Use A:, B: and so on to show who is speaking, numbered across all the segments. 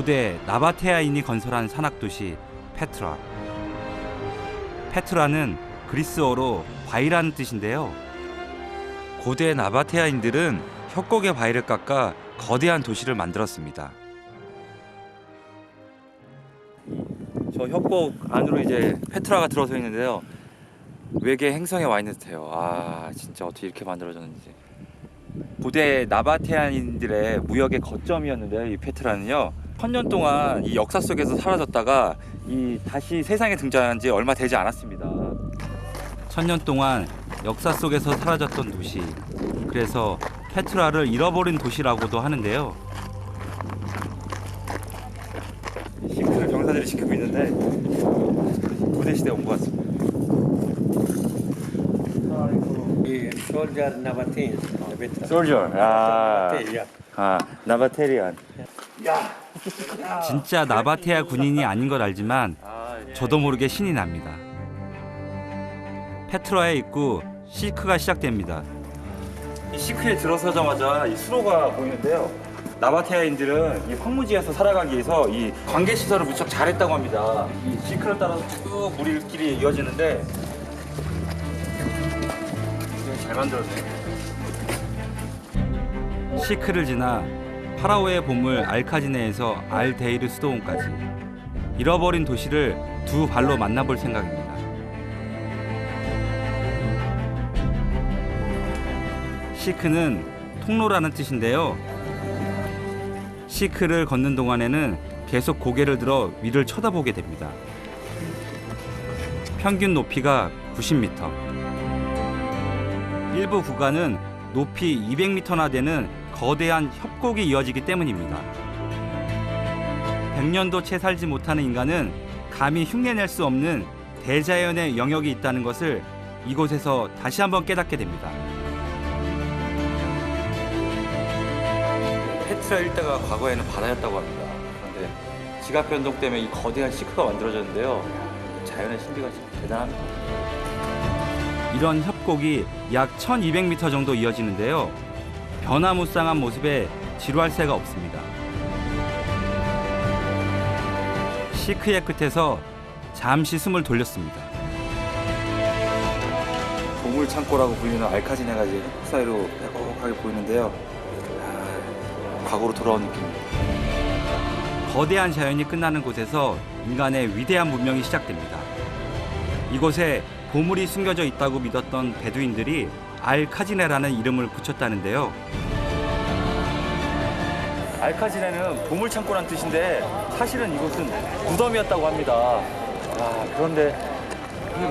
A: 고대 나바테아인이 건설한 산악도시 페트라. 페트라는 그리스어로 과일이라는 뜻인데요. 고대 나바테아인들은 협곡의 바위를 깎아 거대한 도시를 만들었습니다. 저 협곡 안으로 이제 페트라가 들어서 있는데요. 외계 행성에 와 있는 듯해요. 아, 진짜 어떻게 이렇게 만들어졌는지. 고대 나바테아인들의 무역의 거점이었는데요. 이 페트라는요. 1000년 동안 이 역사 속에서 사라졌다가 다시 세상에 등장한 지 얼마 되지 않았습니다. 1000년 동안 역사 속에서 사라졌던 도시. 그래서 페트라를 잃어버린 도시라고도 하는데요. 싱크를 병사들이 지키고 있는데 고대 시대에 온 것 같습니다.
B: Soldier Nabateans.
A: 솔저. 나바테리안. 진짜 나바테아 군인이 아닌 걸 알지만 저도 모르게 신이 납니다. 페트라의 입구 시크가 시작됩니다. 이 시크에 들어서자마자 이 수로가 보이는데요. 나바테아인들은 이 황무지에서 살아가기 위해서 이 관계 시설을 무척 잘했다고 합니다. 이 시크를 따라서 쭉 물길이 이어지는데 잘 만들었네. 시크를 지나 파라오의 보물 알카지네에서 알데이르 수도원까지 잃어버린 도시를 두 발로 만나볼 생각입니다. 시크는 통로라는 뜻인데요. 시크를 걷는 동안에는 계속 고개를 들어 위를 쳐다보게 됩니다. 평균 높이가 90m. 일부 구간은 높이 200m나 되는 거대한 협곡이 이어지기 때문입니다. 100년도 채 살지 못하는 인간은 감히 흉내낼 수 없는 대자연의 영역이 있다는 것을 이곳에서 다시 한번 깨닫게 됩니다. 페트라 일대가 과거에는 바다였다고 합니다. 그런데 지각 변동 때문에 이 거대한 시크가 만들어졌는데요. 자연의 신비가 진짜 대단합니다. 이런 협곡이 약 1200m 정도 이어지는데요. 변화무쌍한 모습에 지루할 새가 없습니다. 시크의 끝에서 잠시 숨을 돌렸습니다. 보물 창고라고 불리는 알카지네가 이제 흙 사이로 빼곡하게 보이는데요. 과거로 돌아온 느낌입니다. 거대한 자연이 끝나는 곳에서 인간의 위대한 문명이 시작됩니다. 이곳에 보물이 숨겨져 있다고 믿었던 베두인들이 알카지네라는 이름을 붙였다는데요. 알카지네는 보물창고란 뜻인데 사실은 이곳은 무덤이었다고 합니다. 그런데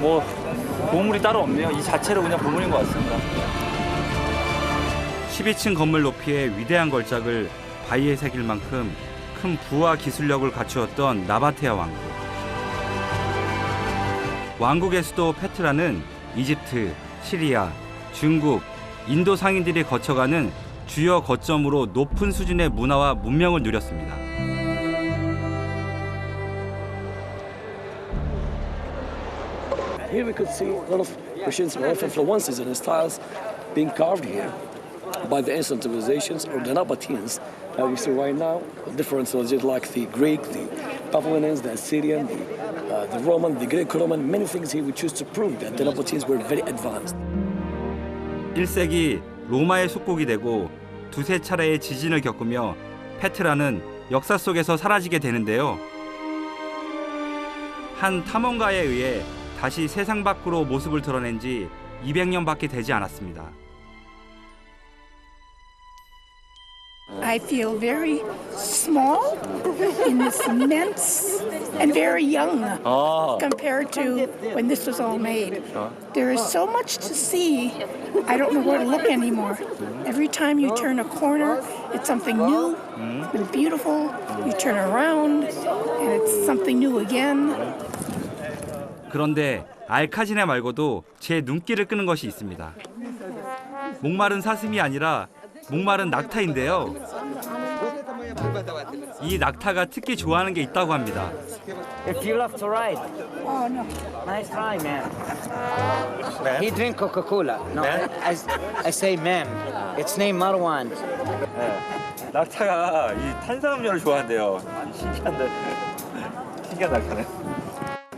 A: 뭐 보물이 따로 없네요. 이 자체로 그냥 보물인 것 같습니다. 12층 건물 높이의 위대한 걸작을 바위에 새길 만큼 큰 부와 기술력을 갖추었던 나바테아 왕국. 왕국의 수도 페트라는 이집트, 시리아, 중국, 인도 상인들이 거쳐가는 주요 거점으로 높은 수준의 문화와 문명을 누렸습니다.
C: Here we could see a lot of Russian influences and styles being carved here by the ancient civilizations or the Nabateans. We see right now different civilizations like the Greek, the Babylonians, the Assyrian, the Roman, the Greco-Roman. Many things here we choose to prove that the Nabateans were very advanced.
A: 1세기 로마의 속국이 되고 두세 차례의 지진을 겪으며 페트라는 역사 속에서 사라지게 되는데요. 한 탐험가에 의해 다시 세상 밖으로 모습을 드러낸 지 200년밖에 되지 않았습니다.
D: I feel very small in this immense and very young compared to when this was all made. There is so much to see, I don't know where to look anymore. Every time you turn a corner, it's something new and beautiful. You turn around and it's something new again.
A: 그런데 알카지네 말고도 제 눈길을 끄는 것이 있습니다. 목마른 사슴이 아니라 목마른 낙타인데요. 이 낙타가 특히 좋아하는 게 있다고 합니다.
E: If you love to ride.
D: Oh no.
E: Nice try, man. He drink Coca-Cola. No, I say ma'am. It's named Marwan.
A: 낙타가 이 탄산음료를 좋아한대요. 신기한데. 신기한 낙타네.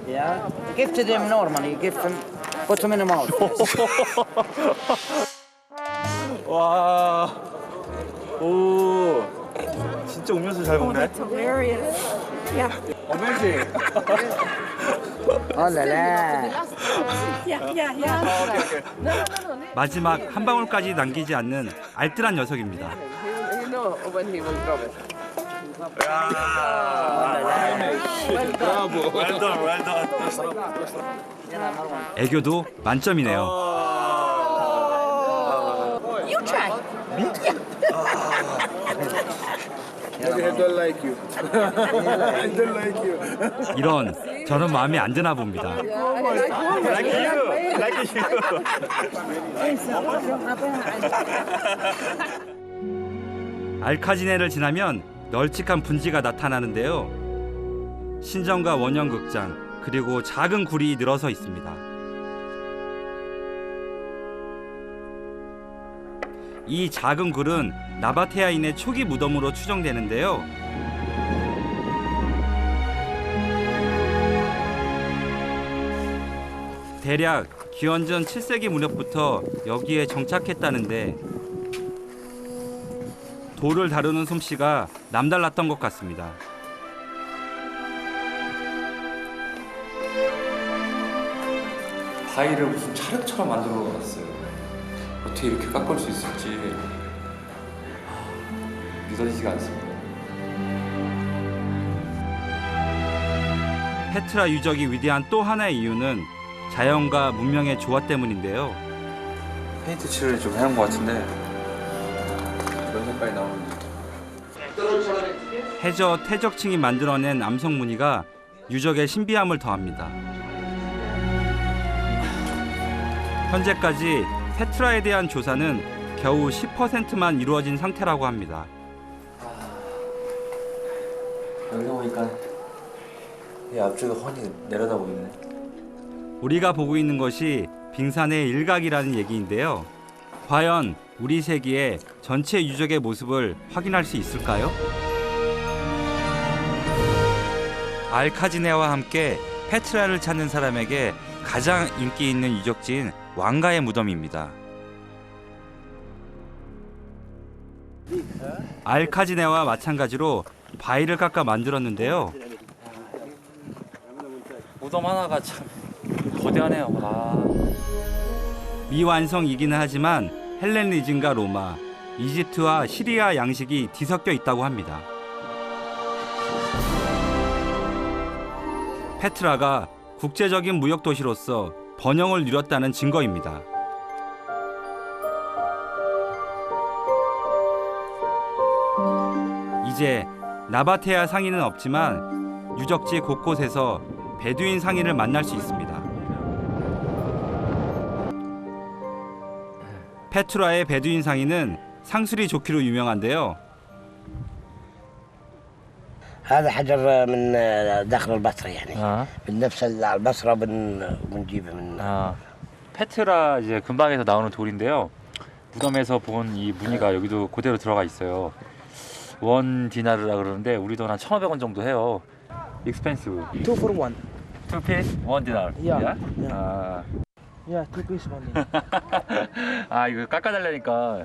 E: Yeah. Give to them normally. Give them. Put them in the mouth.
A: 와. 오. 진짜 음료수 잘 먹네.
D: Hilarious. Yeah,
C: Amazing.
E: Oh la la.
D: yeah, yeah, yeah.
B: 마지막 한 방울까지 남기지 않는 알뜰한 녀석입니다.
F: You know when he will drop it.
A: 웰던 웰던.
B: 애교도 만점이네요.
D: You try.
G: I don't like you. I don't like you.
B: 이런 저는 마음에 안 드나 봅니다.
A: Like you. Like you.
B: 알카지네를 지나면 널찍한 분지가 나타나는데요. 신전과 원형극장 그리고 작은 굴이 늘어서 있습니다. 이 작은 굴은 나바테아인의 초기 무덤으로 추정되는데요. 대략 기원전 7세기 무렵부터 여기에 정착했다는데 돌을 다루는 솜씨가 남달랐던 것 같습니다.
A: 바위를 무슨 차력처럼 만들어 놨어요. 어떻게 이렇게 깎을 수 있을지 믿어지지가 않습니다.
B: 페트라 유적이 위대한 또 하나의 이유는 자연과 문명의 조화 때문인데요.
A: 페인트 칠을 좀 해놓은 것 같은데 이런 색깔이 나오는지.
B: 해저 퇴적층이 만들어낸 암석 무늬가 유적의 신비함을 더합니다. 현재까지 페트라에 대한 조사는 겨우 10%만 이루어진 상태라고 합니다.
A: 여기 오니까 이 앞쪽에 훤히 내려다 보이네.
B: 우리가 보고 있는 것이 빙산의 일각이라는 얘기인데요. 과연 우리 세기의 전체 유적의 모습을 확인할 수 있을까요? 알카지네와 함께 페트라를 찾는 사람에게 가장 인기 있는 유적지인 왕가의 무덤입니다. 알카지네와 마찬가지로 바위를 깎아 만들었는데요.
A: 무덤 하나가 참 거대하네요. 아.
B: 미완성이기는 하지만 헬레니즘과 로마, 이집트와 시리아 양식이 뒤섞여 있다고 합니다. 페트라가 국제적인 무역 도시로서 번영을 누렸다는 증거입니다. 이제 나바테아 상인은 없지만 유적지 곳곳에서 베두인 상인을 만날 수 있습니다. 페트라의 베두인 상인은 상술이 좋기로 유명한데요.
H: هذا حجر من داخل البصرة يعني من نفس البصرة بنجيبه من
A: 페트라 이제 근방에서 나오는 돌인데요. 무덤에서 본 이 무늬가 여기도 그대로 들어가 있어요. 원 디나르라 그러는데 우리 돈 한 1,500원 정도 해요. expensive.
F: 2 for 1.
A: Two piece, one dinar.
F: Yeah.
A: 아,
F: Yeah, 2 piece money.
A: 아 이거 깎아달라니까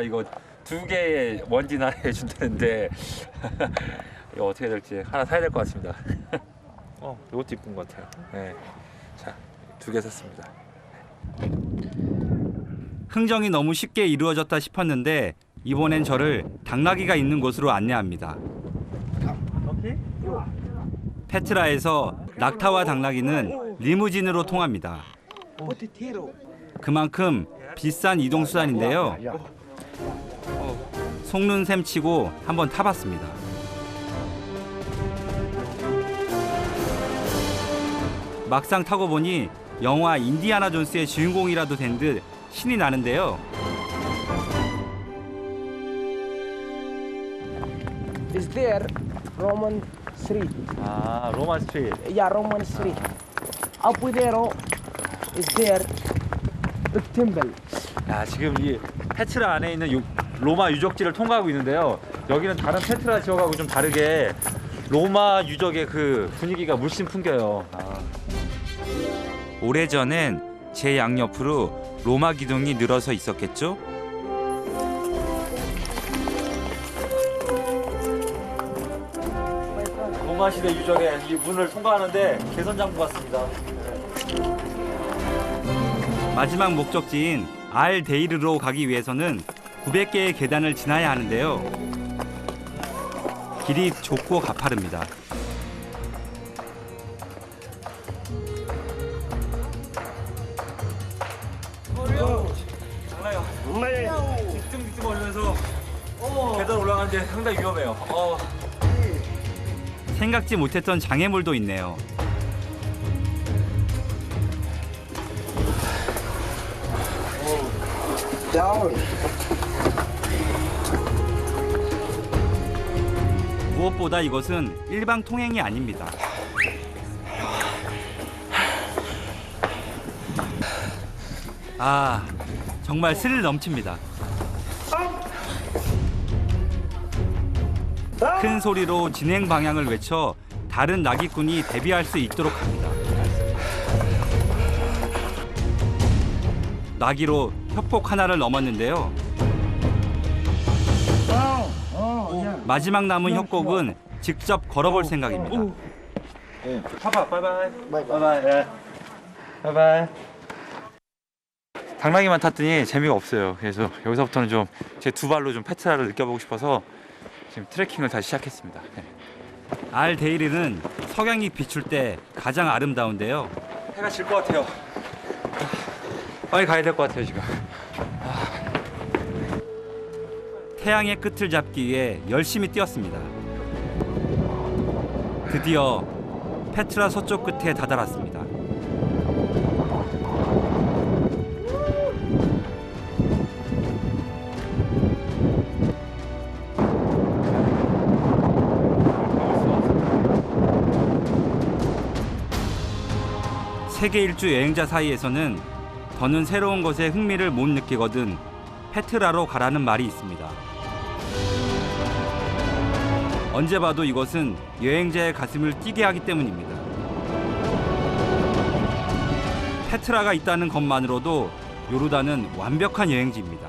A: 이거 2개의 원 디나르 해준다는데 이거 어떻게 될지 하나 사야 될 것 같습니다. 이것도 이쁜 것 같아요. 네, 자 2개 샀습니다.
B: 흥정이 너무 쉽게 이루어졌다 싶었는데 이번엔 저를 당나귀가 있는 곳으로 안내합니다. 페트라에서 낙타와 당나귀는 리무진으로 통합니다. 그만큼 비싼 이동수단인데요. 속는 셈 치고 한번 타봤습니다. 막상 타고 보니 영화 인디아나 존스의 주인공이라도 된 듯 신이 나는데요.
F: Is there Roman street?
A: 아 로만 스트리트.
F: Yeah, Roman street. Up there is there big temple.
A: 야 지금 이 페트라 안에 있는 로마 유적지를 통과하고 있는데요. 여기는 다른 페트라 지역하고 좀 다르게 로마 유적의 그 분위기가 물씬 풍겨요.
B: 오래전엔 제 양옆으로 로마 기둥이 늘어서 있었겠죠?
A: 로마 시대 유적의 이 문을 통과하는데 개선 장부 같습니다.
B: 마지막 목적지인 알-데이르로 가기 위해서는 900개의 계단을 지나야 하는데요. 길이 좁고 가파릅니다.
A: 뒤뚱뒤뚱 걸리면서 계단 올라가는데 상당히 위험해요.
B: 생각지 못했던 장애물도 있네요. 무엇보다 이것은 일방 통행이 아닙니다. 아, 정말 스릴 넘칩니다. 큰 소리로 진행 방향을 외쳐 다른 나기꾼이 대비할 수 있도록 합니다. 나기로 협곡 하나를 넘었는데요. 마지막 남은 협곡은 직접 걸어볼 생각입니다.
A: 파파 바이바이. 바이바이. 바이바이. 당나귀만 탔더니 재미가 없어요. 그래서 여기서부터는 좀 제 두 발로 좀 페트라를 느껴보고 싶어서 지금 트레킹을 다시 시작했습니다.
B: 알-데이르는 석양이 비출 때 가장 아름다운데요.
A: 해가 질 것 같아요. 빨리 가야 될 것 같아요 지금.
B: 태양의 끝을 잡기 위해 열심히 뛰었습니다. 드디어 페트라 서쪽 끝에 다다랐습니다. 세계 일주 여행자 사이에서는 더는 새로운 것에 흥미를 못 느끼거든 페트라로 가라는 말이 있습니다. 언제 봐도 이것은 여행자의 가슴을 뛰게 하기 때문입니다. 페트라가 있다는 것만으로도 요르단은 완벽한 여행지입니다.